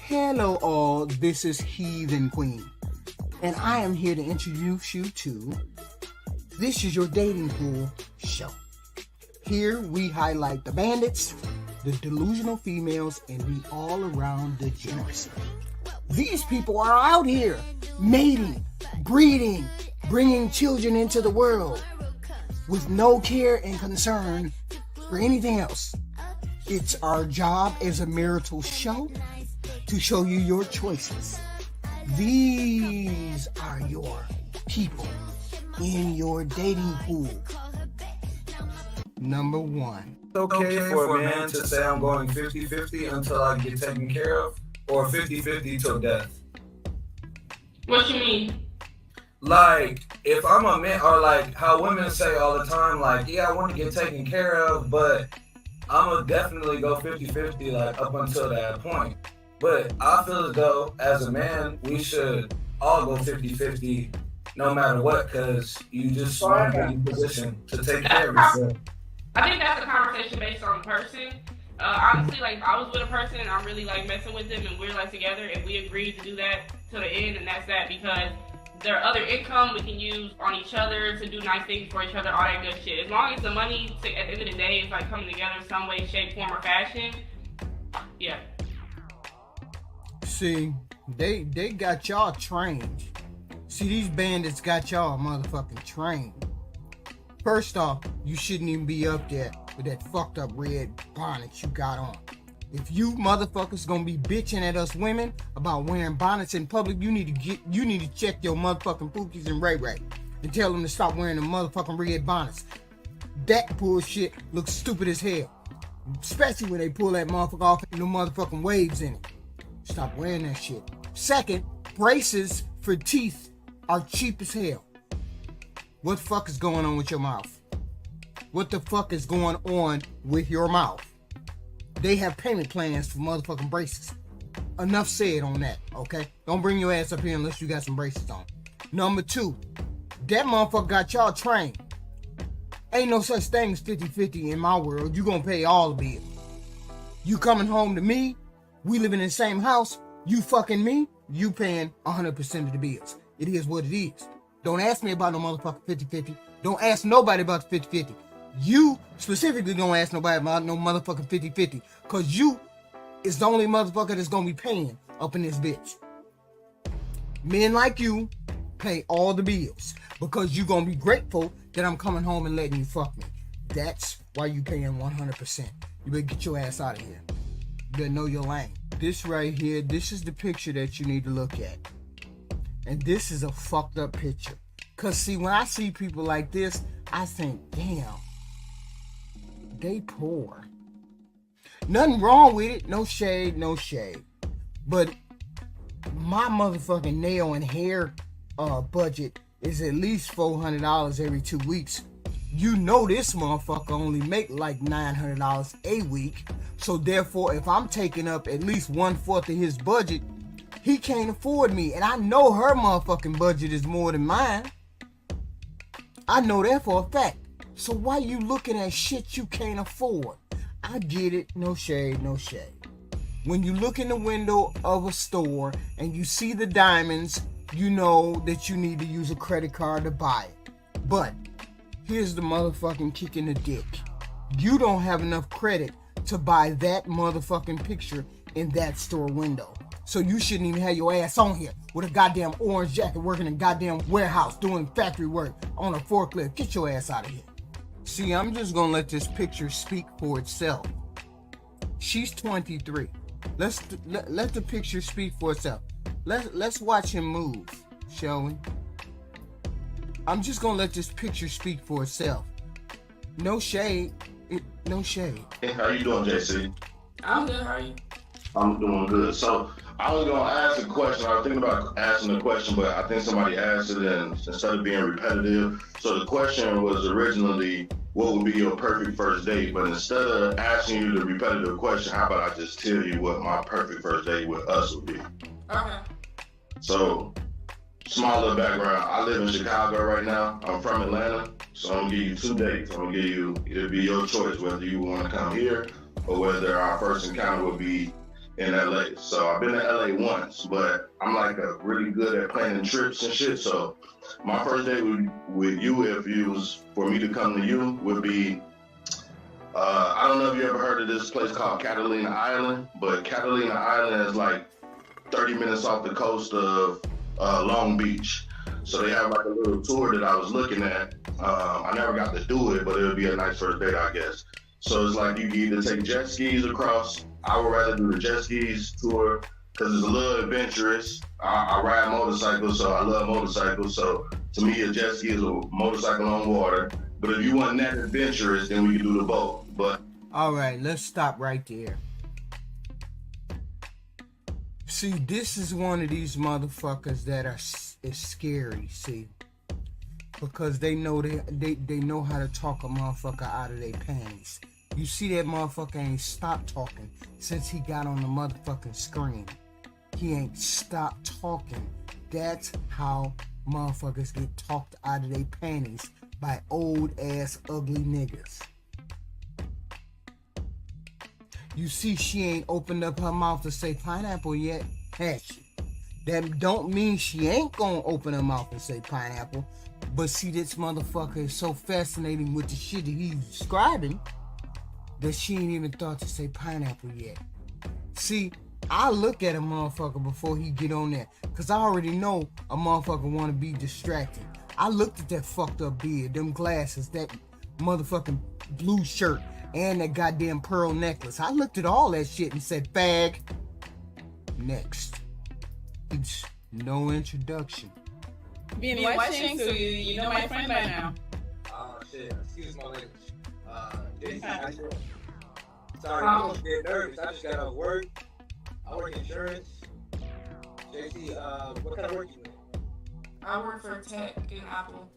Hello all, this is Heathen Queen, and I am here to introduce you to This Is Your Dating Pool show. Here we highlight the bandits, the delusional females, and the all-around degeneracy. These people are out here mating, breeding, bringing children into the world with no care and concern for anything else. It's our job as a marital show to show you your choices. These are your people in your dating pool. Number one. It's okay for a man to say I'm going 50-50 until I get taken care of, or 50-50 till death. What you mean? Like, if I'm a man, or like how women say all the time, like, yeah, I want to get taken care of, but I'm gonna definitely go 50-50, like, up until that point. But I feel as though, as a man, we should all go 50-50 no matter what, because you just want to be in position to take care of yourself. I think that's a conversation based on the person. Honestly, like, if I was with a person and I'm really, like, messing with them and we're, like, together and we agreed to do that to the end, and that's that, because their other income we can use on each other to do nice things for each other, all that good shit. As long as the money, at the end of the day, is, like, coming together in some way, shape, form, or fashion, yeah. See, they got y'all trained. See, these bandits got y'all motherfucking trained. First off, you shouldn't even be up there with that fucked up red bonnet you got on. If you motherfuckers gonna be bitching at us women about wearing bonnets in public, you need to check your motherfucking Pookies and Ray Ray and tell them to stop wearing the motherfucking red bonnets. That bullshit looks stupid as hell. Especially when they pull that motherfucker off and the motherfucking waves in it. Stop wearing that shit. Second, braces for teeth are cheap as hell. What the fuck is going on with your mouth? What the fuck is going on with your mouth? They have payment plans for motherfucking braces. Enough said on that, okay? Don't bring your ass up here unless you got some braces on. Number two, that motherfucker got y'all trained. Ain't no such thing as 50-50 in my world. You gonna pay all the bills. You coming home to me, we living in the same house, you fucking me, you paying 100% of the bills. It is what it is. Don't ask me about no motherfucking 50-50. Don't ask nobody about the 50-50. You specifically don't ask nobody about no motherfucking 50-50. Cause you is the only motherfucker that's gonna be paying up in this bitch. Men like you pay all the bills. Because you gonna be grateful that I'm coming home and letting you fuck me. That's why you paying 100%. You better get your ass out of here. You better know your lane. This right here, this is the picture that you need to look at. And this is a fucked up picture. Cause see, when I see people like this, I think, damn, they poor. Nothing wrong with it. No shade, no shade. But my motherfucking nail and hair budget is at least $400 every 2 weeks. You know this motherfucker only make like $900 a week. So therefore, if I'm taking up at least 1/4 of his budget, he can't afford me. And I know her motherfucking budget is more than mine. I know that for a fact. So why you looking at shit you can't afford? I get it. No shade, no shade. When you look in the window of a store and you see the diamonds, you know that you need to use a credit card to buy it. But here's the motherfucking kick in the dick. You don't have enough credit to buy that motherfucking picture in that store window. So you shouldn't even have your ass on here with a goddamn orange jacket working in a goddamn warehouse doing factory work on a forklift. Get your ass out of here. See, I'm just gonna let this picture speak for itself. She's 23. Let the picture speak for itself. Let's watch him move, shall we? I'm just gonna let this picture speak for itself. No shade. No shade. Hey, how you doing, JC? I'm good, how are you? I'm doing good. So I was gonna ask a question. I was thinking about asking a question, but I think somebody asked it, and instead of being repetitive. So the question was originally, what would be your perfect first date? But instead of asking you the repetitive question, how about I just tell you what my perfect first date with us would be? Okay. So, small little background. I live in Chicago right now. I'm from Atlanta. So I'm gonna give you 2 dates. I'm gonna give you, it'll be your choice whether you wanna come here or whether our first encounter would be in LA. So I've been to LA once, but I'm like really good at planning trips and shit. So my first date with you, if it was for me to come to you, would be, I don't know if you ever heard of this place called Catalina Island, but Catalina Island is like 30 minutes off the coast of Long Beach. So they have like a little tour that I was looking at. I never got to do it, but it would be a nice first date, I guess. So it's like you can either take jet skis across. I would rather do the jet skis tour because it's a little adventurous. I ride motorcycles, so I love motorcycles. So to me, a jet ski is a motorcycle on water. But if you want that adventurous, then we can do the boat. But all right, let's stop right there. See, this is one of these motherfuckers that is scary. See, because they know they know how to talk a motherfucker out of their panties. You see that motherfucker ain't stopped talking since he got on the motherfucking screen. He ain't stopped talking. That's how motherfuckers get talked out of their panties by old ass ugly niggas. You see she ain't opened up her mouth to say pineapple yet, has she? That don't mean she ain't gonna open her mouth and say pineapple. But see, this motherfucker is so fascinating with the shit that he's describing that she ain't even thought to say pineapple yet. See, I look at a motherfucker before he get on there, cause I already know a motherfucker wanna be distracted. I looked at that fucked up beard, them glasses, that motherfucking blue shirt, and that goddamn pearl necklace. I looked at all that shit and said, fag. Next. It's no introduction. Been watching, so you know my friend by now. Shit, excuse my language. JC, sorry, I almost get nervous. I just got off work. I work insurance. JC, what kind of work you in? I work for tech in Apple.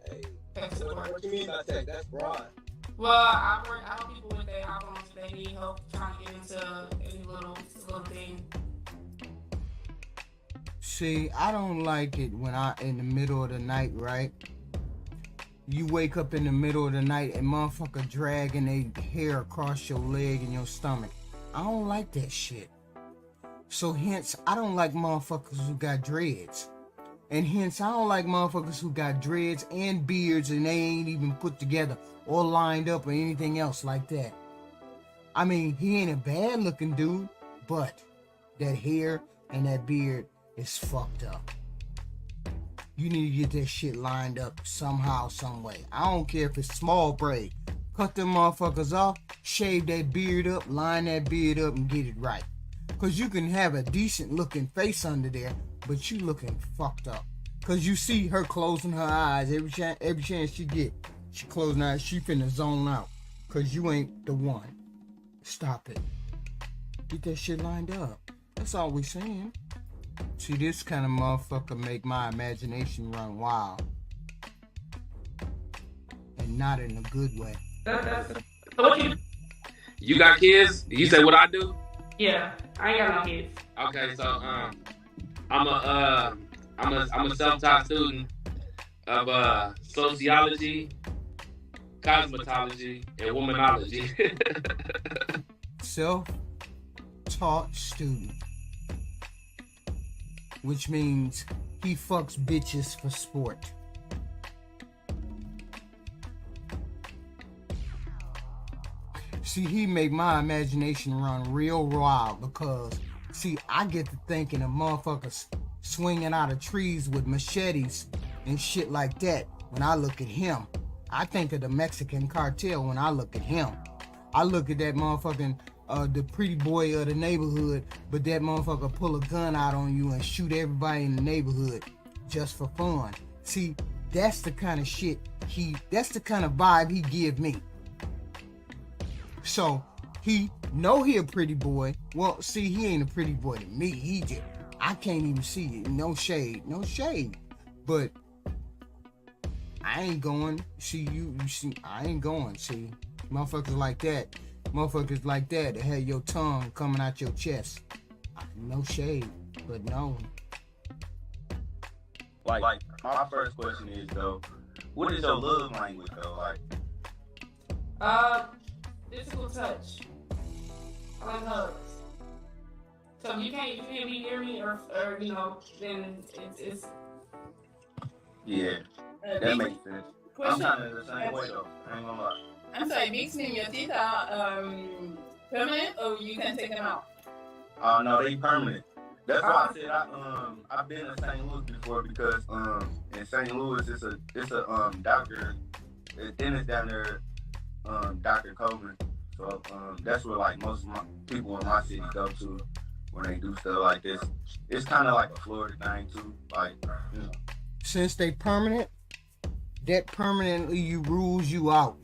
Hey, Tech support. what you mean by tech? That's broad. Well, I help people with their iPhones if they need help trying to get into any little thing. See, I don't like it when I in the middle of the night, right? You wake up in the middle of the night and motherfucker dragging their hair across your leg and your stomach. I don't like that shit. So hence, I don't like motherfuckers who got dreads. And hence, I don't like motherfuckers who got dreads and beards and they ain't even put together or lined up or anything else like that. I mean, he ain't a bad looking dude, but that hair and that beard is fucked up. You need to get that shit lined up somehow, some way. I don't care if it's small braid. Cut them motherfuckers off, shave that beard up, line that beard up, and get it right. Cause you can have a decent looking face under there, but you looking fucked up. Cause you see her closing her eyes every chance she get. She closing her eyes, she finna zone out. Cause you ain't the one. Stop it. Get that shit lined up. That's all we saying. See, this kind of motherfucker make my imagination run wild. And not in a good way. So what You got kids? You say what I do? Yeah, I ain't got no kids. Okay, so I'm a self-taught student of sociology, cosmetology, and womanology. Self-taught student. Which means he fucks bitches for sport. See, he make my imagination run real wild because, see, I get to thinking of motherfuckers swinging out of trees with machetes and shit like that when I look at him. I think of the Mexican cartel when I look at him. I look at that motherfucking the pretty boy of the neighborhood, but that motherfucker pull a gun out on you and shoot everybody in the neighborhood just for fun. See, that's the kind of shit that's the kind of vibe he give me. So, he know he a pretty boy. Well, see, he ain't a pretty boy to me. I can't even see it. No shade. But I ain't going. See, you see, I ain't going. See, motherfuckers like that have your tongue coming out your chest. No shade, but no. Like my first question is though, what is your love language though? Like, Physical touch. I like hugs. So if you can't be near me or you know, then it's Yeah, that makes sense. I'm kind of the same way though. I ain't gonna lie. I'm sorry, mixing your teeth are permanent or you can take them out? No, they permanent. That's why I said I've been to St. Louis before because in St. Louis it's a doctor, a dentist down there, Dr. Coleman. So that's where like most of my people in my city go to when they do stuff like this. It's kind of like a Florida thing too, like you know. Since they permanent, that permanently rules you out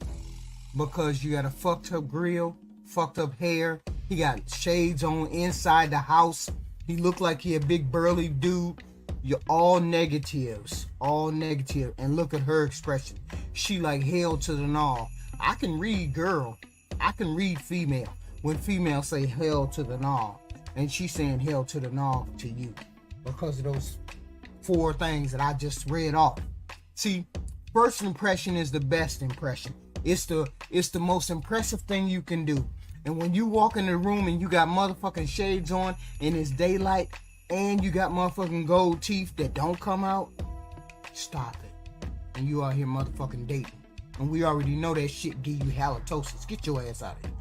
because you got a fucked up grill, fucked up hair. He got shades on inside the house. He look like he a big burly dude. You're all negatives, all negative. And look at her expression. She like hell to the gnaw. I can read girl. I can read female. When female say hell to the gnaw, and she's saying hell to the gnaw to you because of those 4 things that I just read off. See, first impression is the best impression. It's the most impressive thing you can do. And when you walk in the room and you got motherfucking shades on and it's daylight and you got motherfucking gold teeth that don't come out, stop it. And you out here motherfucking dating. And we already know that shit give you halitosis. Get your ass out of here.